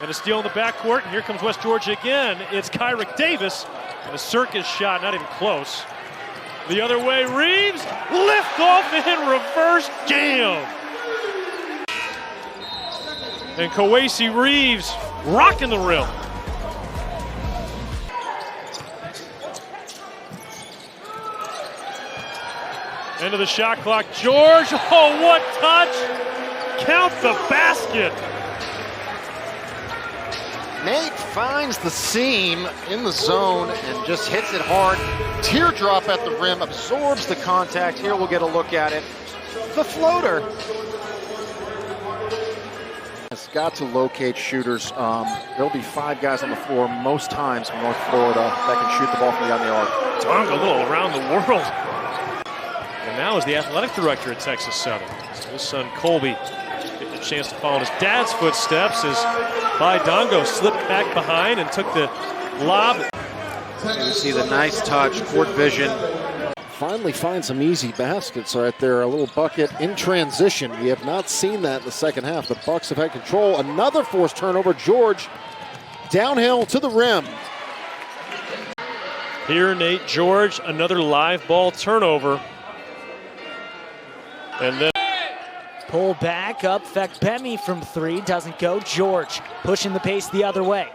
And a steal in the backcourt, and here comes West Georgia again. It's Kyrick Davis, and a circus shot, not even close. The other way, Reeves, lift off in reverse jam. And Kawasi Reeves rocking the rim. End of the shot clock, George, oh what touch! Count the basket. Nate finds the seam in the zone and just hits it hard. Teardrop at the rim, absorbs the contact. Here we'll get a look at it. The floater. It's got to locate shooters. There'll be 5 guys on the floor most times from North Florida that can shoot the ball from beyond the arc. Dunk a little around the world. And now is the athletic director at Texas Southern. So his son Colby getting a chance to follow in his dad's footsteps as Dongo slipped back behind and took the lob. You see the nice touch, court vision. Finally find some easy baskets right there. A little bucket in transition. We have not seen that in the second half. The Bucks have had control. Another forced turnover. George downhill to the rim. Here, Nate George, another live ball turnover. And then pull back up, Fekpemi from 3, doesn't go. George pushing the pace the other way.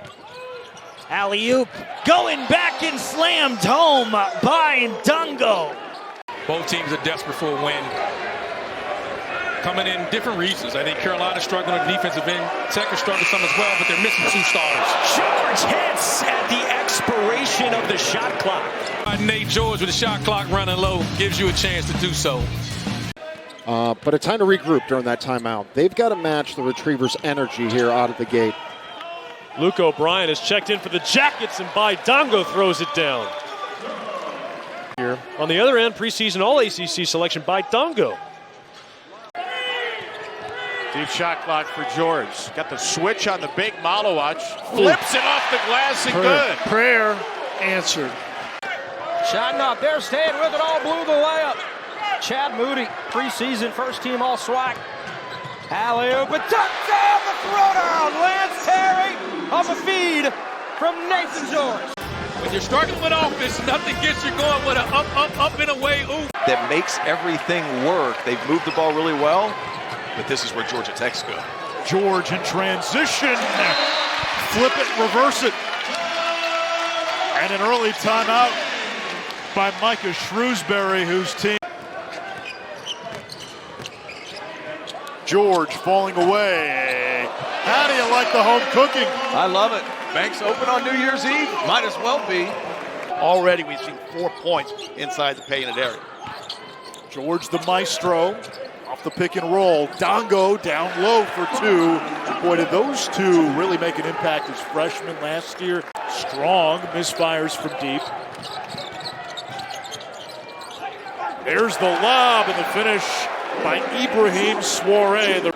Alley-oop, going back and slammed home by Dongo. Both teams are desperate for a win. Coming in different reasons. I think Carolina's struggling on the defensive end. Tech is struggling some as well, but they're missing 2 starters. George hits at the expiration of the shot clock. Nate George with the shot clock running low gives you a chance to do so. But a time to regroup during that timeout. They've got to match the Retrievers' energy here out of the gate. Luke O'Brien has checked in for the Jackets, and Dongo throws it down. Here on the other end, preseason All-ACC selection Dongo. Deep shot clock for George. Got the switch on the big Malo watch. Flips it off the glass and good. Prayer answered. Shot up there, staying with it all, blew the layup. Chad Moody, preseason first team All-SWAC. Alley-oop, a touchdown, the throwdown. Lance Terry off a feed from Naithan George. When you're struggling with offense, nothing gets you going with an up and away oop. That makes everything work. They've moved the ball really well, but this is where Georgia Tech's good. George in transition. Flip it, reverse it. And an early timeout by Micah Shrewsbury, whose team. George falling away. How do you like the home cooking? I love it. Banks open on New Year's Eve. Might as well be. Already we've seen 4 points inside the painted area. George the maestro off the pick and roll. Dongo down low for 2. Boy, did those 2 really make an impact as freshmen last year. Strong misfires from deep. There's the lob and the finish by Ibrahim Soiree.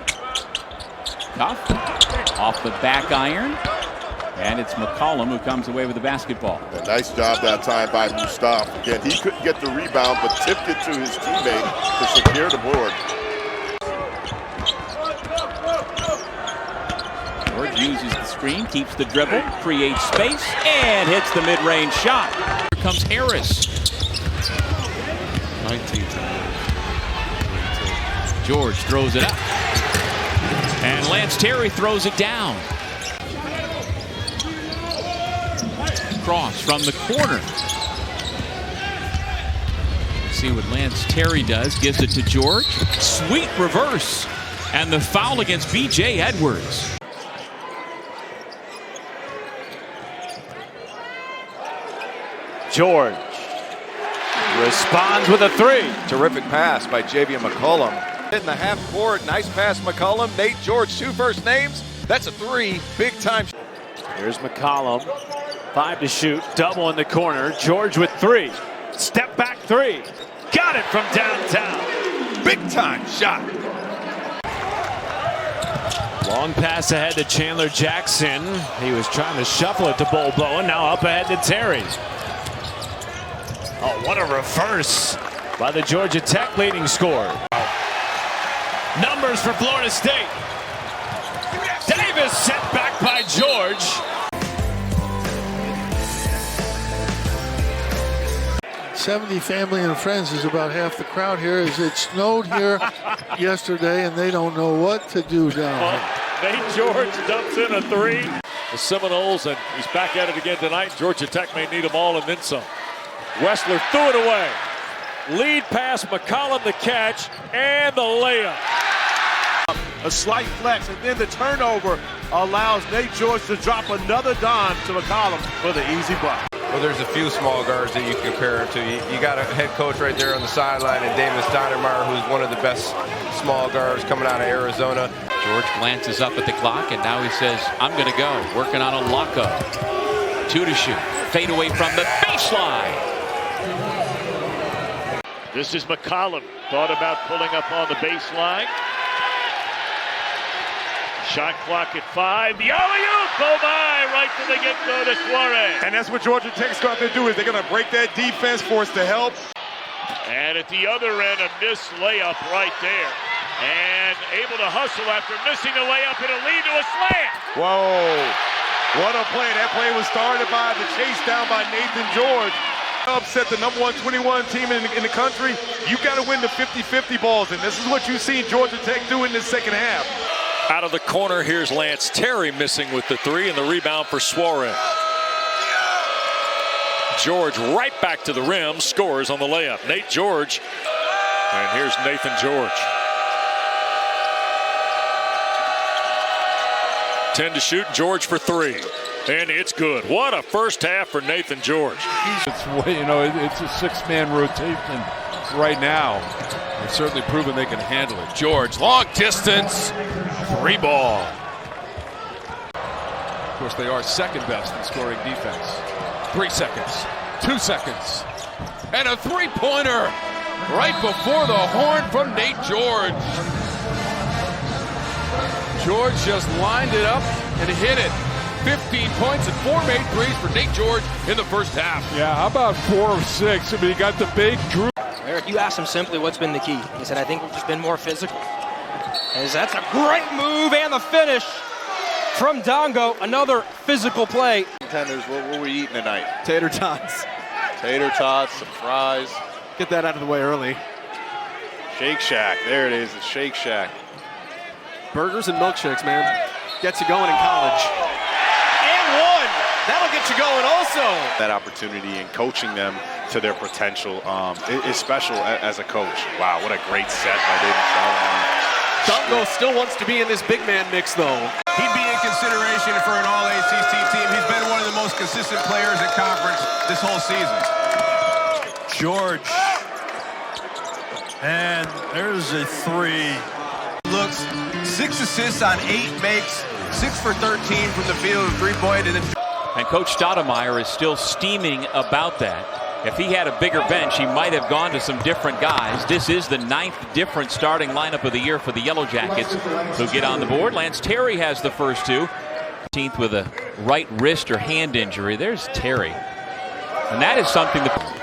Cuff off the back iron. And it's McCollum who comes away with the basketball. A nice job that time by Mustafa. Again, he couldn't get the rebound, but tipped it to his teammate to secure the board. George uses the screen, keeps the dribble, creates space, and hits the mid-range shot. Here comes Harris. 19. George throws it up. And Lance Terry throws it down. Cross from the corner. See what Lance Terry does. Gives it to George. Sweet reverse. And the foul against B.J. Edwards. George responds with a 3. Terrific pass by Javier McCollum. In the half court, nice pass McCollum. Nate George, 2 first names. That's a 3. Big time. Here's McCollum. 5 to shoot. Double in the corner. George with 3. Step back 3. Got it from downtown. Big time shot. Long pass ahead to Chandler Jackson. He was trying to shuffle it to Bol Bowen. Now up ahead to Terry. Oh, what a reverse by the Georgia Tech leading scorer. Numbers for Florida State. Davis set back by George. "70 family and friends" is about half the crowd here, as it snowed here yesterday and they don't know what to do down here. Nate George dumps in a three. The Seminoles, and he's back at it again tonight. Georgia Tech may need them all and then some. Wessler threw it away. Lead pass, McCollum the catch, and the layup. A slight flex, and then the turnover allows Nate George to drop another dime to McCollum for the easy buck. Well, there's a few small guards that you compare him to. You got a head coach right there on the sideline, and Damon Stoudamire, who's one of the best small guards coming out of Arizona. George glances up at the clock, and now he says, I'm going to go. Working on a lockup. 2 to shoot. Fade away from the baseline. This is McCollum. Thought about pulling up on the baseline. Shot clock at 5. The alley-oop! Oh my! Right to the get-go to Suarez. And that's what Georgia Tech's going to do, is they're going to break that defense for us to help. And at the other end, a missed layup right there. And able to hustle after missing the layup. It'll lead to a slam. Whoa. What a play. That play was started by the chase down by Naithan George. Upset the number 121 team in the country. You got to win the 50-50 balls, and this is what you've seen Georgia Tech do in the second half. Out of the corner, here's Lance Terry missing with the three, and the rebound for Suarez. George right back to the rim, scores on the layup. Nate George, and here's Naithan George. 10 to shoot, George for 3. And it's good. What a first half for Naithan George. It's a six-man rotation right now. They've certainly proven they can handle it. George, long distance, 3 ball. Of course, they are second best in scoring defense. 3 seconds, 2 seconds, And a three-pointer right before the horn from Nate George. George just lined it up and hit it. 15 points and 4 made threes for Nate George in the first half. Yeah, how about 4 of 6? I mean, he got the big Drew. Eric, you asked him simply what's been the key. He said, I think we've just been more physical. As that's a great move, and the finish from Dongo. Another physical play. Contenders, what were we eating tonight? Tater tots. Tater tots, some fries. Get that out of the way early. Shake Shack, there it is, the Shake Shack. Burgers and milkshakes, man. Gets you going in college. And one! That'll get you going also! That opportunity and coaching them to their potential is special as a coach. Wow, what a great set by Damon Stoudamire. Dongo still wants to be in this big man mix, though. He'd be in consideration for an all-ACC team. He's been one of the most consistent players in conference this whole season. George. And there's a 3. Looks 6 assists on 8 makes, 6 for 13 from the field, 3-point. And Coach Stoudamire is still steaming about that. If he had a bigger bench, he might have gone to some different guys. This is the 9th different starting lineup of the year for the Yellow Jackets, who get on the board. Lance Terry has the first 2. 15th with a right wrist or hand injury. There's Terry. And that is something that...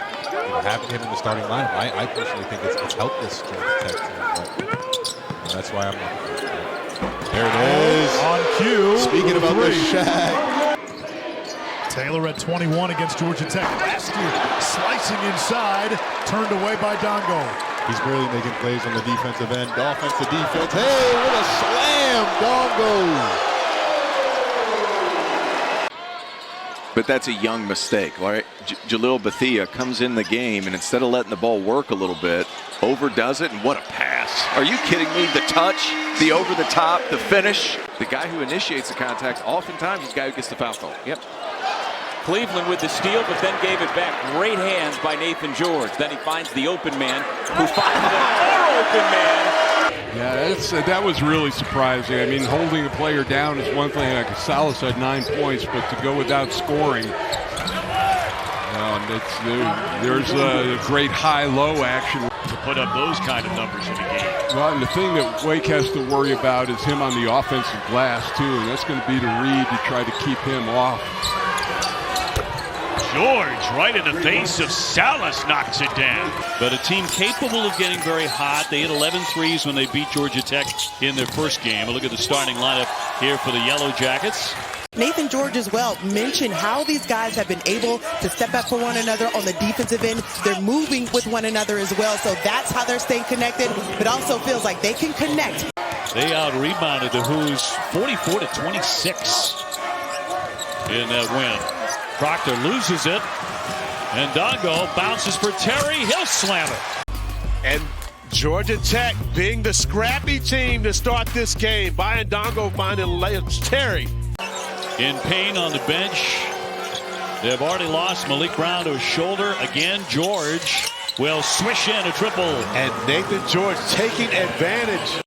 Having him in the starting lineup, I personally think it's helped this Georgia Tech team. But that's why I'm looking for it. There it is. On cue. Speaking about the Shaq. Taylor at 21 against Georgia Tech. Last year, slicing inside, turned away by Dongo. He's really making plays on the defensive end. Offense to defense. Hey, what a slam, Dongo. But that's a young mistake, right? Jalil Bethia comes in the game, and instead of letting the ball work a little bit, overdoes it, and what a pass. Are you kidding me? The touch, the over the top, the finish. The guy who initiates the contact, oftentimes is the guy who gets the foul call. Yep. Cleveland with the steal, but then gave it back. Great hands by Naithan George. Then he finds the open man, who finds another open man. Yeah, that was really surprising. I mean, holding a player down is one thing. Like Salas had 9 points, but to go without scoring, there's a great high-low action. To put up those kind of numbers in a game. Well, and the thing that Wake has to worry about is him on the offensive glass, too, and that's going to be to Reed to try to keep him off. George, right in the face of Salas, knocks it down. But a team capable of getting very hot. They hit 11 threes when they beat Georgia Tech in their first game. A look at the starting lineup here for the Yellow Jackets. Naithan George as well mentioned how these guys have been able to step up for one another on the defensive end. They're moving with one another as well, so that's how they're staying connected, but also feels like they can connect. They out-rebounded the Hoos 44-26 in that win. Proctor loses it, and Dongo bounces for Terry. He'll slam it. And Georgia Tech being the scrappy team to start this game. Brian Dongo finding Terry. In pain on the bench. They've already lost Malik Brown to his shoulder. Again, George will swish in a triple. And Naithan George taking advantage